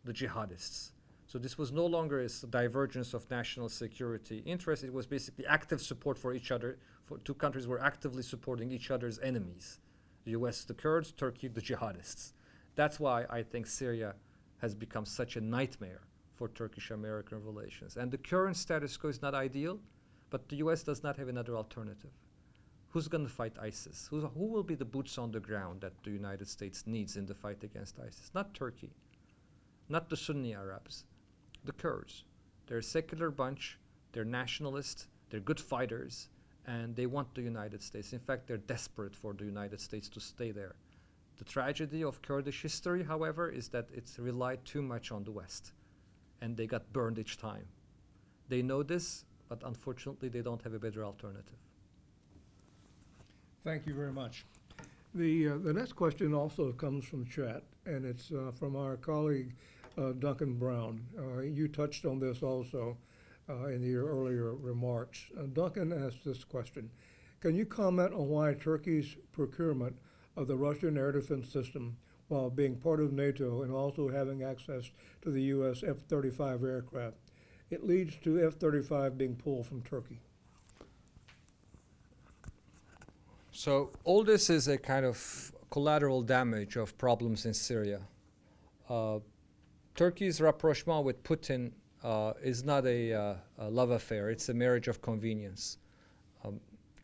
Speaker 3: the jihadists. So this was no longer a divergence of national security interests. It was basically active support for each other. For two countries were actively supporting each other's enemies. The US, the Kurds, Turkey, the jihadists. That's why I think Syria has become such a nightmare for Turkish-American relations. And the current status quo is not ideal, but the US does not have another alternative. Who's going to fight ISIS? Who will be the boots on the ground that the United States needs in the fight against ISIS? Not Turkey, not the Sunni Arabs, the Kurds. They're a secular bunch, they're nationalists, they're good fighters, and they want the United States. In fact, they're desperate for the United States to stay there. The tragedy of Kurdish history, however, is that it's relied too much on the West, and they got burned each time. They know this, but unfortunately they don't have a better alternative.
Speaker 1: Thank you very much. The next question also comes from chat, and it's from our colleague Duncan Brown. You touched on this also in your earlier remarks. Duncan asked this question: can you comment on why Turkey's procurement of the Russian air defense system while being part of NATO and also having access to the U.S. F-35 aircraft. It leads to F-35 being pulled from Turkey.
Speaker 3: So all this is a kind of collateral damage of problems in Syria. Turkey's rapprochement with Putin is not a love affair. It's a marriage of convenience.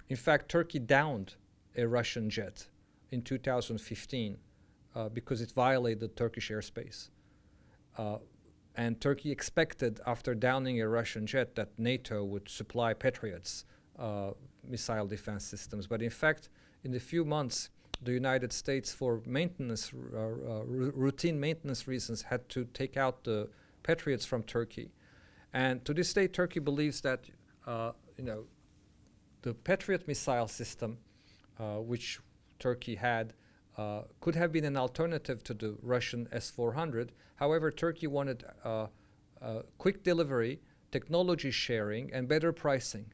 Speaker 3: In fact, Turkey downed a Russian jet in 2015 because it violated Turkish airspace. And Turkey expected, after downing a Russian jet, that NATO would supply Patriots missile defense systems. But in fact, in a few months, the United States, for maintenance, routine maintenance reasons, had to take out the Patriots from Turkey. And to this day, Turkey believes that the Patriot missile system, which Turkey had, could have been an alternative to the Russian S-400. However, Turkey wanted quick delivery, technology sharing, and better pricing.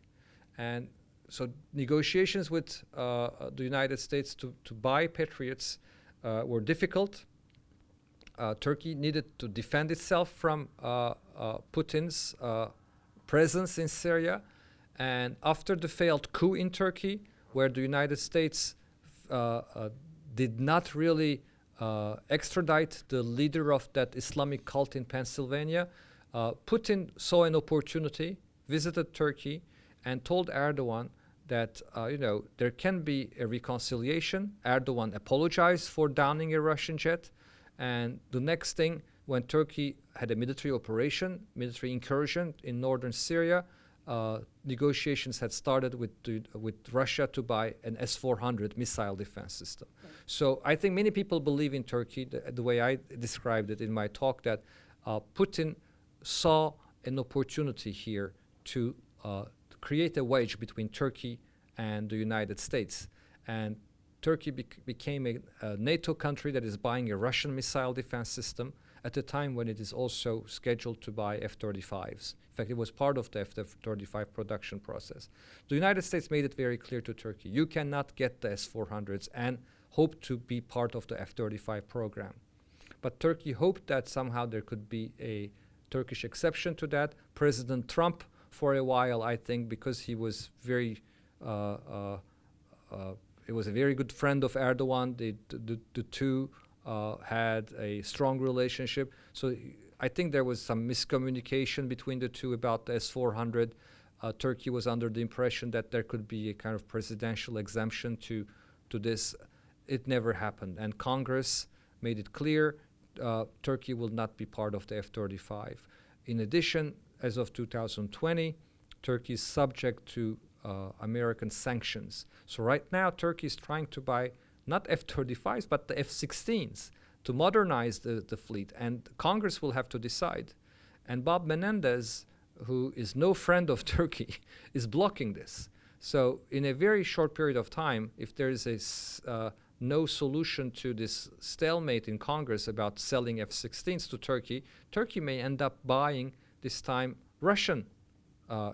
Speaker 3: And so negotiations with the United States to buy Patriots were difficult. Turkey needed to defend itself from Putin's presence in Syria. And after the failed coup in Turkey, where the United States did not really extradite the leader of that Islamic cult in Pennsylvania, Putin saw an opportunity, visited Turkey, and told Erdogan that there can be a reconciliation. Erdogan apologized for downing a Russian jet, and the next thing, when Turkey had a military operation, military incursion in northern Syria, negotiations had started with Russia to buy an S-400 missile defense system. So I think many people believe in Turkey, the way I described it in my talk, that Putin saw an opportunity here to create a wedge between Turkey and the United States. And Turkey became a NATO country that is buying a Russian missile defense system at a time when it is also scheduled to buy F-35s. In fact, it was part of the F-35 production process. The United States made it very clear to Turkey, you cannot get the S-400s and hope to be part of the F-35 program. But Turkey hoped that somehow there could be a Turkish exception to that. President Trump, for a while, I think, because he was very, he was a very good friend of Erdogan. The two had a strong relationship. So I think there was some miscommunication between the two about the S-400. Turkey was under the impression that there could be a kind of presidential exemption to this. It never happened. And Congress made it clear Turkey will not be part of the F-35. In addition, as of 2020, Turkey is subject to American sanctions. So right now, Turkey is trying to buy not F-35s, but the F-16s to modernize the fleet. And Congress will have to decide. And Bob Menendez, who is no friend of Turkey, is blocking this. So in a very short period of time, if there is no solution to this stalemate in Congress about selling F-16s to Turkey, Turkey may end up buying, this time, Russian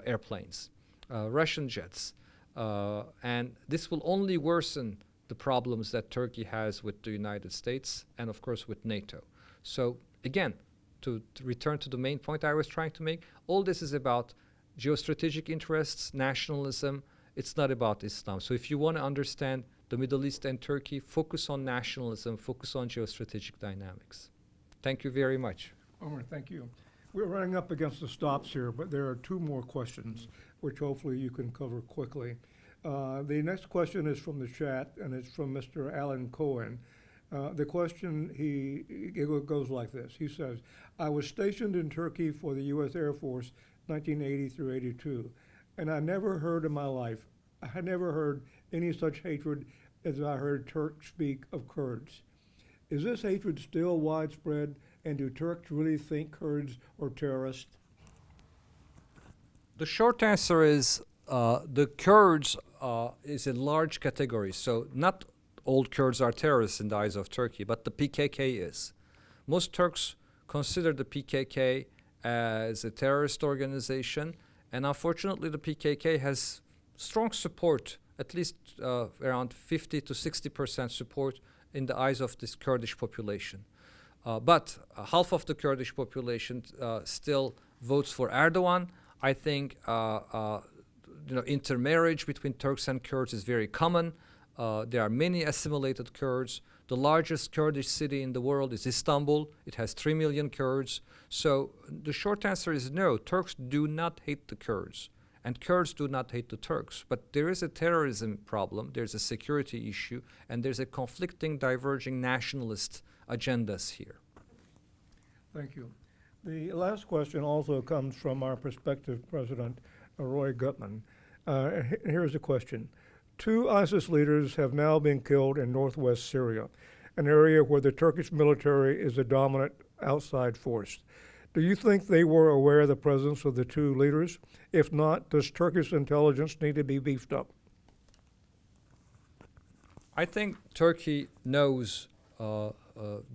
Speaker 3: airplanes, Russian jets. And this will only worsen the problems that Turkey has with the United States and, of course, with NATO. So, again, to return to the main point I was trying to make, all this is about geostrategic interests, nationalism. It's not about Islam. So if you want to understand the Middle East and Turkey, focus on nationalism, focus on geostrategic dynamics. Thank you very much.
Speaker 1: Ömer, thank you. We're running up against the stops here, but there are two more questions, which hopefully you can cover quickly. The next question is from the chat, and it's from Mr. Alan Cohen. The question, it goes like this. He says, I was stationed in Turkey for the U.S. Air Force 1980 through 82, and I never heard in my life, I had never heard any such hatred as I heard Turks speak of Kurds. Is this hatred still widespread, and do Turks really think Kurds are terrorists?
Speaker 3: The short answer is the Kurds is a large category. So not all Kurds are terrorists in the eyes of Turkey, but the PKK is. Most Turks consider the PKK as a terrorist organization, and unfortunately the PKK has strong support, at least around 50 to 60% support in the eyes of this Kurdish population. But half of the Kurdish population still votes for Erdogan. I think intermarriage between Turks and Kurds is very common. There are many assimilated Kurds. The largest Kurdish city in the world is Istanbul. It has 3 million Kurds. So the short answer is no, Turks do not hate the Kurds. And Kurds do not hate the Turks. But there is a terrorism problem, there's a security issue, and there's a conflicting, diverging nationalist agendas here.
Speaker 1: Thank you. The last question also comes from our prospective president, Roy Gutman. Here's the question. 2 ISIS leaders have now been killed in northwest Syria, an area where the Turkish military is the dominant outside force. Do you think they were aware of the presence of the 2 leaders? If not, does Turkish intelligence need to be beefed up?
Speaker 3: I think Turkey knows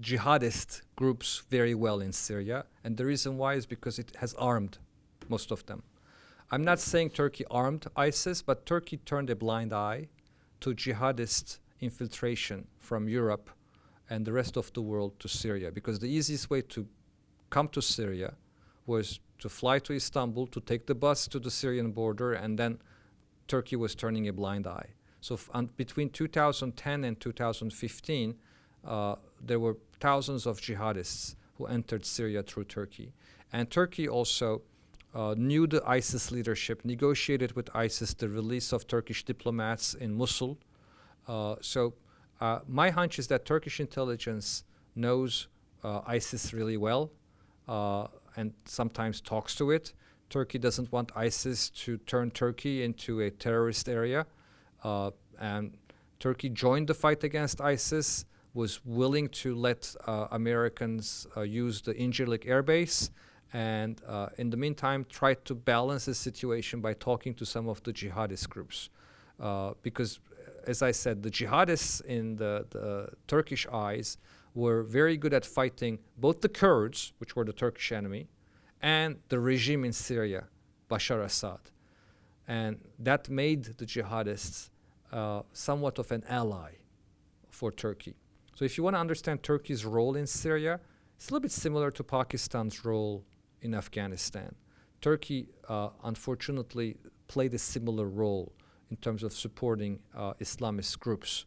Speaker 3: jihadist groups very well in Syria, and the reason why is because it has armed most of them. I'm not saying Turkey armed ISIS, but Turkey turned a blind eye to jihadist infiltration from Europe and the rest of the world to Syria, because the easiest way to come to Syria was to fly to Istanbul, to take the bus to the Syrian border, and then Turkey was turning a blind eye. So between 2010 and 2015, there were thousands of jihadists who entered Syria through Turkey. And Turkey also knew the ISIS leadership, negotiated with ISIS the release of Turkish diplomats in Mosul. So my hunch is that Turkish intelligence knows ISIS really well and sometimes talks to it. Turkey doesn't want ISIS to turn Turkey into a terrorist area. And Turkey joined the fight against ISIS, was willing to let Americans use the Incirlik air base, and in the meantime tried to balance the situation by talking to some of the jihadist groups. Because, as I said, the jihadists in the Turkish eyes were very good at fighting both the Kurds, which were the Turkish enemy, and the regime in Syria, Bashar Assad. And that made the jihadists somewhat of an ally for Turkey. So if you want to understand Turkey's role in Syria, it's a little bit similar to Pakistan's role in Afghanistan. Turkey, unfortunately, played a similar role in terms of supporting Islamist groups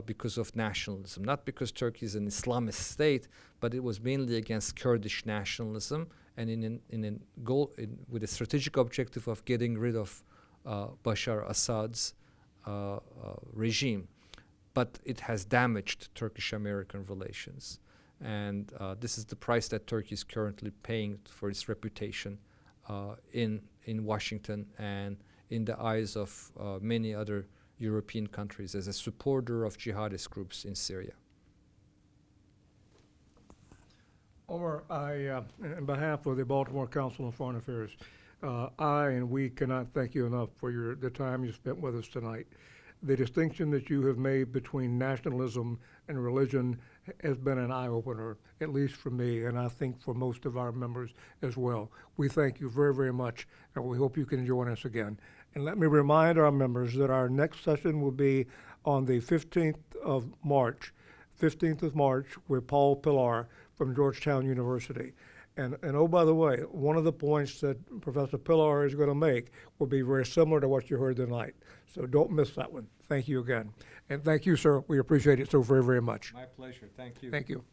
Speaker 3: because of nationalism. Not because Turkey is an Islamic state, but it was mainly against Kurdish nationalism and with a strategic objective of getting rid of Bashar Assad's regime. But it has damaged Turkish-American relations. And this is the price that Turkey is currently paying for its reputation in Washington and in the eyes of many other European countries as a supporter of jihadist groups in Syria.
Speaker 1: Omar, on behalf of the Baltimore Council on Foreign Affairs, I and we cannot thank you enough for the time you spent with us tonight. The distinction that you have made between nationalism and religion has been an eye-opener, at least for me, and I think for most of our members as well. We thank you very, very much, and we hope you can join us again. And let me remind our members that our next session will be on the 15th of March with Paul Pillar from Georgetown University. And oh, by the way, one of the points that Professor Pillar is going to make will be very similar to what you heard tonight. So don't miss that one. Thank you again. And thank you, sir. We appreciate it so very, very much.
Speaker 3: My pleasure. Thank you.
Speaker 1: Thank you.